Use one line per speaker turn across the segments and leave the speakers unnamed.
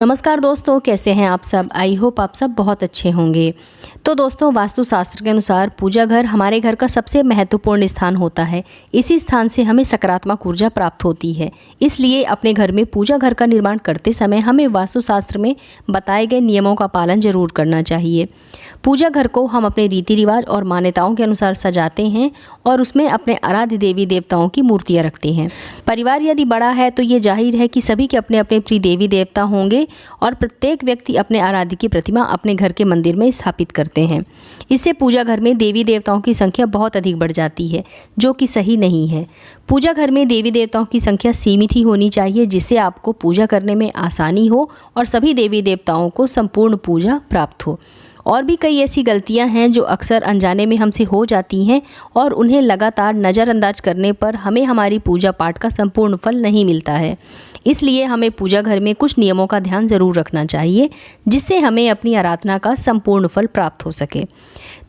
नमस्कार दोस्तों, कैसे हैं आप सब। आई होप आप सब बहुत अच्छे होंगे। तो दोस्तों, वास्तुशास्त्र के अनुसार पूजा घर हमारे घर का सबसे महत्वपूर्ण स्थान होता है। इसी स्थान से हमें सकारात्मक ऊर्जा प्राप्त होती है। इसलिए अपने घर में पूजा घर का निर्माण करते समय हमें वास्तुशास्त्र में बताए गए नियमों का पालन जरूर करना चाहिए। पूजा घर को हम अपने रीति रिवाज और मान्यताओं के अनुसार सजाते हैं और उसमें अपने आराध्य देवी देवताओं की मूर्तियाँ रखते हैं। परिवार यदि बड़ा है तो ये जाहिर है कि सभी के अपने अपने प्रिय देवी देवता होंगे और प्रत्येक व्यक्ति अपने आराध्य की प्रतिमा अपने घर के मंदिर में स्थापित करते हैं। इससे पूजा घर में देवी देवताओं की संख्या बहुत अधिक बढ़ जाती है, जो कि सही नहीं है। पूजा घर में देवी देवताओं की संख्या सीमित ही होनी चाहिए, जिससे आपको पूजा करने में आसानी हो और सभी देवी देवताओं को संपूर्ण पूजा प्राप्त हो। और भी कई ऐसी गलतियां हैं जो अक्सर अनजाने में हमसे हो जाती हैं और उन्हें लगातार नज़रअंदाज करने पर हमें हमारी पूजा पाठ का संपूर्ण फल नहीं मिलता है। इसलिए हमें पूजा घर में कुछ नियमों का ध्यान ज़रूर रखना चाहिए, जिससे हमें अपनी आराधना का संपूर्ण फल प्राप्त हो सके।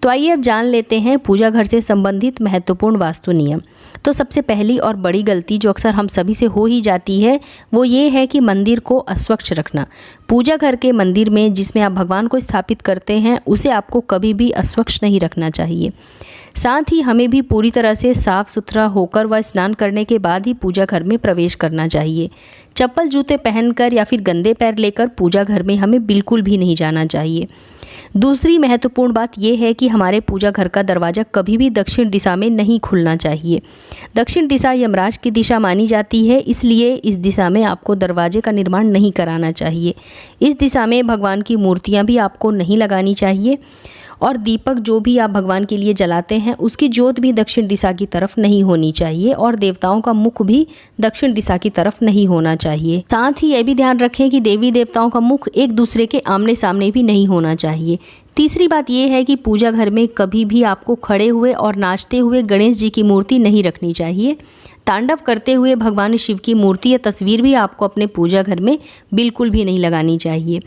तो आइए अब जान लेते हैं पूजा घर से संबंधित महत्वपूर्ण वास्तु नियम। तो सबसे पहली और बड़ी गलती जो अक्सर हम सभी से हो ही जाती है, वो ये है कि मंदिर को अस्वच्छ रखना। पूजा घर के मंदिर में जिसमें आप भगवान को स्थापित करते हैं, उसे आपको कभी भी अस्वच्छ नहीं रखना चाहिए। साथ ही हमें भी पूरी तरह से साफ सुथरा होकर व स्नान करने के बाद ही पूजा घर में प्रवेश करना चाहिए। चप्पल जूते पहनकर या फिर गंदे पैर लेकर पूजा घर में हमें बिल्कुल भी नहीं जाना चाहिए। दूसरी महत्वपूर्ण बात यह है कि हमारे पूजा घर का दरवाज़ा कभी भी दक्षिण दिशा में नहीं खुलना चाहिए। दक्षिण दिशा यमराज की दिशा मानी जाती है, इसलिए इस दिशा में आपको दरवाजे का निर्माण नहीं कराना चाहिए। इस दिशा में भगवान की मूर्तियां भी आपको नहीं लगानी चाहिए और दीपक जो भी आप भगवान के लिए जलाते हैं, उसकी ज्योत भी दक्षिण दिशा की तरफ नहीं होनी चाहिए और देवताओं का मुख भी दक्षिण दिशा की तरफ नहीं होना चाहिए। साथ ही यह भी ध्यान रखें कि देवी देवताओं का मुख एक दूसरे के आमने सामने भी नहीं होना चाहिए। तीसरी बात यह है कि पूजा घर में कभी भी आपको खड़े हुए और नाचते हुए गणेश जी की मूर्ति नहीं रखनी चाहिए। तांडव करते हुए भगवान शिव की मूर्ति या तस्वीर भी आपको अपने पूजा घर में बिल्कुल भी नहीं लगानी चाहिए।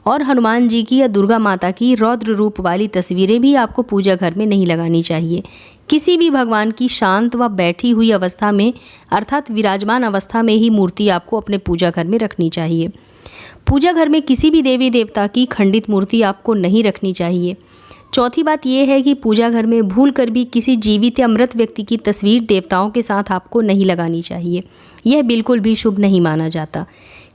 और हनुमान जी की या दुर्गा माता की रौद्र रूप वाली तस्वीरें भी आपको पूजा घर में नहीं लगानी चाहिए। किसी भी भगवान की शांत व बैठी हुई अवस्था में अर्थात विराजमान अवस्था में ही मूर्ति आपको अपने पूजा घर में रखनी चाहिए। पूजा घर में किसी भी देवी देवता की खंडित मूर्ति आपको नहीं रखनी चाहिए। चौथी बात यह है कि पूजा घर में भूल कर भी किसी जीवित या मृत व्यक्ति की तस्वीर देवताओं के साथ आपको नहीं लगानी चाहिए। यह बिल्कुल भी शुभ नहीं माना जाता।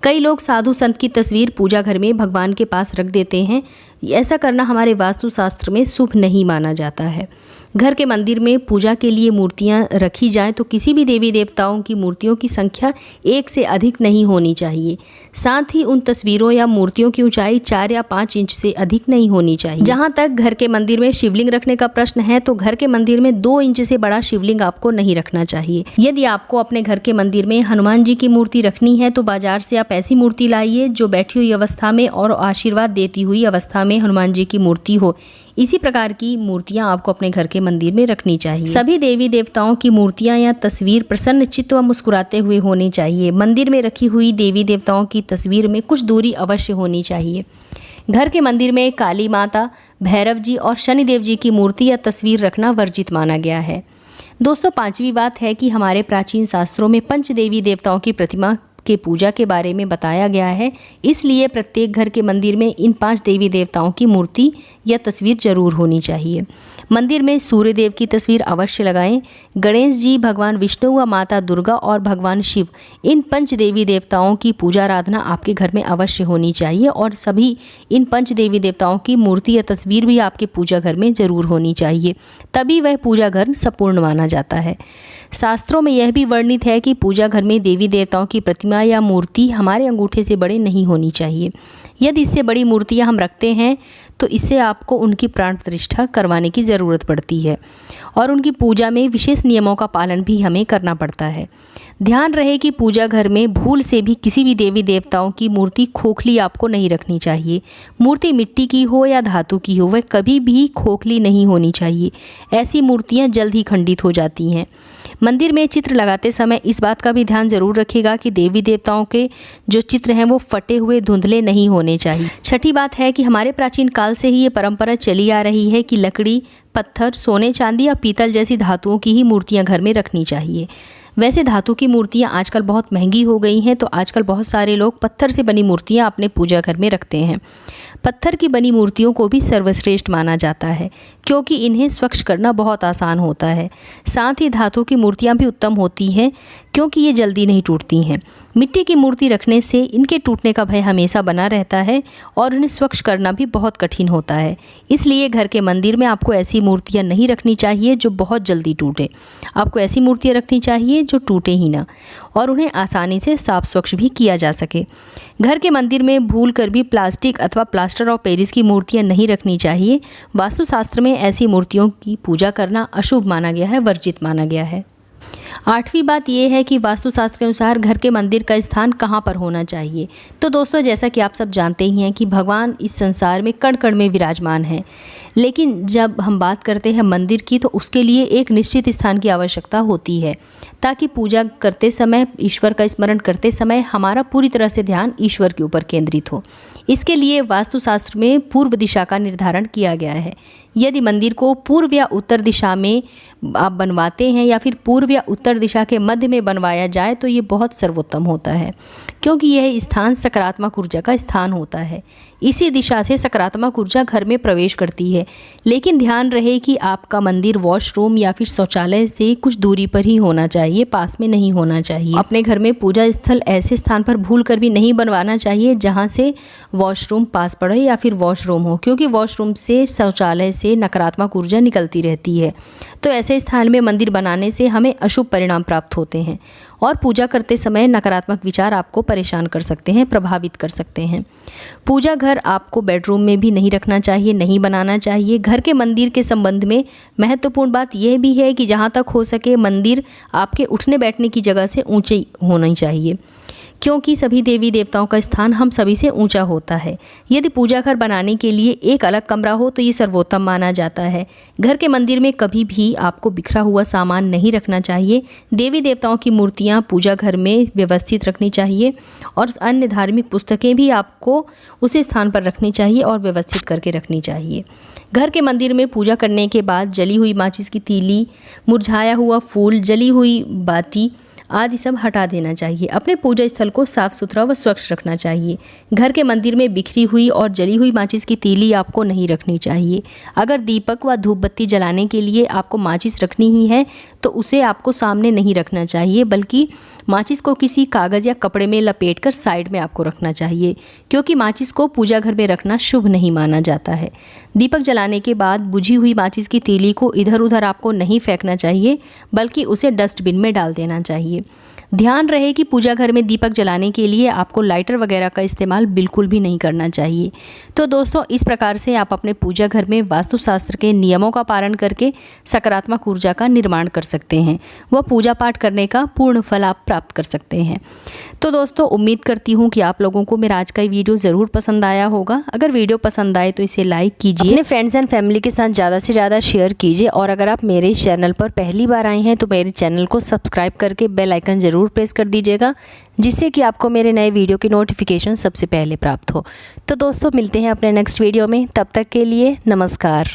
कई लोग साधु संत की तस्वीर पूजा घर में भगवान के पास रख देते हैं। ऐसा करना हमारे वास्तुशास्त्र में शुभ नहीं माना जाता है। घर के मंदिर में पूजा के लिए मूर्तियां रखी जाएं तो किसी भी देवी देवताओं की मूर्तियों की संख्या एक से अधिक नहीं होनी चाहिए। साथ ही उन तस्वीरों या मूर्तियों की ऊंचाई 4 या 5 इंच से अधिक नहीं होनी चाहिए। जहां तक घर के मंदिर में शिवलिंग रखने का प्रश्न है, तो घर के मंदिर में 2 इंच से बड़ा शिवलिंग आपको नहीं रखना चाहिए। यदि आपको अपने घर के मंदिर में हनुमान जी की मूर्ति रखनी है तो बाजार से आप ऐसी मूर्ति लाइए जो बैठी हुई अवस्था में और आशीर्वाद देती हुई अवस्था में हनुमान जी की मूर्ति हो। इसी प्रकार की मूर्तियां आपको अपने घर के मंदिर में रखनी चाहिए। सभी देवी देवताओं की मूर्तियां या तस्वीर प्रसन्न चित्त व मुस्कुराते हुए होनी चाहिए। मंदिर में रखी हुई देवी देवताओं की तस्वीर में कुछ दूरी अवश्य होनी चाहिए। घर के मंदिर में काली माता, भैरव जी और शनिदेव जी की मूर्ति या तस्वीर रखना वर्जित माना गया है। दोस्तों, 5वीं बात है कि हमारे प्राचीन शास्त्रों में पंच देवी देवताओं की प्रतिमा के पूजा के बारे में बताया गया है। इसलिए प्रत्येक घर के मंदिर में इन 5 देवी देवताओं की मूर्ति या तस्वीर जरूर होनी चाहिए। मंदिर में सूर्य देव की तस्वीर अवश्य लगाएं। गणेश जी, भगवान विष्णु व माता दुर्गा और भगवान शिव, इन 5 देवी देवताओं की पूजा आराधना आपके घर में अवश्य होनी चाहिए और सभी इन 5 देवी देवताओं की मूर्ति या तस्वीर भी आपके पूजा घर में जरूर होनी चाहिए। तभी वह पूजा घर संपूर्ण माना जाता है। शास्त्रों में यह भी वर्णित है कि पूजा घर में देवी देवताओं की प्रतिमा या मूर्ति हमारे अंगूठे से बड़े नहीं होनी चाहिए। यदि इससे बड़ी मूर्तियां हम रखते हैं तो इससे आपको उनकी प्राण प्रतिष्ठा करवाने की ज़रूरत पड़ती है और उनकी पूजा में विशेष नियमों का पालन भी हमें करना पड़ता है। ध्यान रहे कि पूजा घर में भूल से भी किसी भी देवी देवताओं की मूर्ति खोखली आपको नहीं रखनी चाहिए। मूर्ति मिट्टी की हो या धातु की हो, वह कभी भी खोखली नहीं होनी चाहिए। ऐसी मूर्तियां जल्द ही खंडित हो जाती हैं। मंदिर में चित्र लगाते समय इस बात का भी ध्यान जरूर रखिएगा कि देवी देवताओं के जो चित्र हैं वो फटे हुए धुंधले नहीं होने चाहिए। छठी बात है कि हमारे प्राचीन काल से ही ये परंपरा चली आ रही है कि लकड़ी, पत्थर, सोने, चांदी या पीतल जैसी धातुओं की ही मूर्तियां घर में रखनी चाहिए। वैसे धातु की मूर्तियाँ आजकल बहुत महंगी हो गई हैं, तो आजकल बहुत सारे लोग पत्थर से बनी मूर्तियाँ अपने पूजा घर में रखते हैं। पत्थर की बनी मूर्तियों को भी सर्वश्रेष्ठ माना जाता है, क्योंकि इन्हें स्वच्छ करना बहुत आसान होता है। साथ ही धातु की मूर्तियाँ भी उत्तम होती हैं, क्योंकि ये जल्दी नहीं टूटती हैं। मिट्टी की मूर्ति रखने से इनके टूटने का भय हमेशा बना रहता है और उन्हें स्वच्छ करना भी बहुत कठिन होता है। इसलिए घर के मंदिर में आपको ऐसी मूर्तियाँ नहीं रखनी चाहिए जो बहुत जल्दी टूटे। आपको ऐसी मूर्तियाँ रखनी चाहिए जो टूटे ही ना, और उन्हें आसानी से साफ स्वच्छ भी किया जा सके। घर के मंदिर में भूल कर भी प्लास्टिक अथवा प्लास्टर ऑफ पेरिस की मूर्तियाँ नहीं रखनी चाहिए। वास्तुशास्त्र में ऐसी मूर्तियों की पूजा करना अशुभ माना गया है, वर्जित माना गया है। 8वीं बात यह है कि वास्तुशास्त्र के अनुसार घर के मंदिर का स्थान कहाँ पर होना चाहिए। तो दोस्तों, जैसा कि आप सब जानते ही हैं कि भगवान इस संसार में कण कण में विराजमान है, लेकिन जब हम बात करते हैं मंदिर की, तो उसके लिए एक निश्चित स्थान की आवश्यकता होती है, ताकि पूजा करते समय, ईश्वर का स्मरण करते समय हमारा पूरी तरह से ध्यान ईश्वर के ऊपर केंद्रित हो। इसके लिए वास्तुशास्त्र में पूर्व दिशा का निर्धारण किया गया है। यदि मंदिर को पूर्व या उत्तर दिशा में आप बनवाते हैं या फिर पूर्व या उत्तर दिशा के मध्य में बनवाया जाए तो ये बहुत सर्वोत्तम होता है, क्योंकि यह स्थान सकारात्मक ऊर्जा का स्थान होता है। इसी दिशा से सकारात्मक ऊर्जा घर में प्रवेश करती है। लेकिन ध्यान रहे कि आपका मंदिर वॉशरूम या फिर शौचालय से कुछ दूरी पर ही होना चाहिए, पास में नहीं होना चाहिए। अपने घर में पूजा स्थल ऐसे स्थान पर भूल कर भी नहीं बनवाना चाहिए जहाँ से वॉशरूम पास पड़े या फिर वॉशरूम हो, क्योंकि वॉशरूम से, शौचालय से नकारात्मक ऊर्जा निकलती रहती है। तो ऐसे स्थान में मंदिर बनाने से हमें अशुभ परिणाम प्राप्त होते हैं और पूजा करते समय नकारात्मक विचार आपको परेशान कर सकते हैं, प्रभावित कर सकते हैं। पूजा घर आपको बेडरूम में भी नहीं रखना चाहिए, नहीं बनाना चाहिए। घर के मंदिर के संबंध में महत्वपूर्ण बात यह भी है कि जहाँ तक हो सके मंदिर आपके उठने बैठने की जगह से ऊंचे होना चाहिए, क्योंकि सभी देवी देवताओं का स्थान हम सभी से ऊंचा होता है। यदि पूजा घर बनाने के लिए एक अलग कमरा हो तो ये सर्वोत्तम माना जाता है। घर के मंदिर में कभी भी आपको बिखरा हुआ सामान नहीं रखना चाहिए। देवी देवताओं की मूर्तियाँ पूजा घर में व्यवस्थित रखनी चाहिए और अन्य धार्मिक पुस्तकें भी आपको उसी स्थान पर रखनी चाहिए और व्यवस्थित करके रखनी चाहिए। घर के मंदिर में पूजा करने के बाद जली हुई माचिस की तीली, मुरझाया हुआ फूल, जली हुई बाती आदि सब हटा देना चाहिए। अपने पूजा स्थल को साफ सुथरा व स्वच्छ रखना चाहिए। घर के मंदिर में बिखरी हुई और जली हुई माचिस की तीली आपको नहीं रखनी चाहिए। अगर दीपक व धूप बत्ती जलाने के लिए आपको माचिस रखनी ही है तो उसे आपको सामने नहीं रखना चाहिए, बल्कि माचिस को किसी कागज़ या कपड़े में लपेटकर साइड में आपको रखना चाहिए, क्योंकि माचिस को पूजा घर में रखना शुभ नहीं माना जाता है। दीपक जलाने के बाद बुझी हुई माचिस की तीली को इधर उधर आपको नहीं फेंकना चाहिए, बल्कि उसे डस्टबिन में डाल देना चाहिए। ध्यान रहे कि पूजा घर में दीपक जलाने के लिए आपको लाइटर वगैरह का इस्तेमाल बिल्कुल भी नहीं करना चाहिए। तो दोस्तों, इस प्रकार से आप अपने पूजा घर में वास्तुशास्त्र के नियमों का पालन करके सकारात्मक ऊर्जा का निर्माण कर सकते हैं। वह पूजा पाठ करने का पूर्ण फल आप प्राप्त कर सकते हैं। तो दोस्तों, उम्मीद करती हूँ कि आप लोगों को मेरा आज का वीडियो ज़रूर पसंद आया होगा। अगर वीडियो पसंद आए तो इसे लाइक कीजिए, अपने फ्रेंड्स एंड फैमिली के साथ ज़्यादा से ज़्यादा शेयर कीजिए, और अगर आप मेरे इस चैनल पर पहली बार आए हैं तो मेरे चैनल को सब्सक्राइब करके बेल आइकन ज़रूर प्रेस कर दीजिएगा, जिससे कि आपको मेरे नए वीडियो की नोटिफिकेशन सबसे पहले प्राप्त हो। तो दोस्तों, मिलते हैं अपने नेक्स्ट वीडियो में। तब तक के लिए नमस्कार।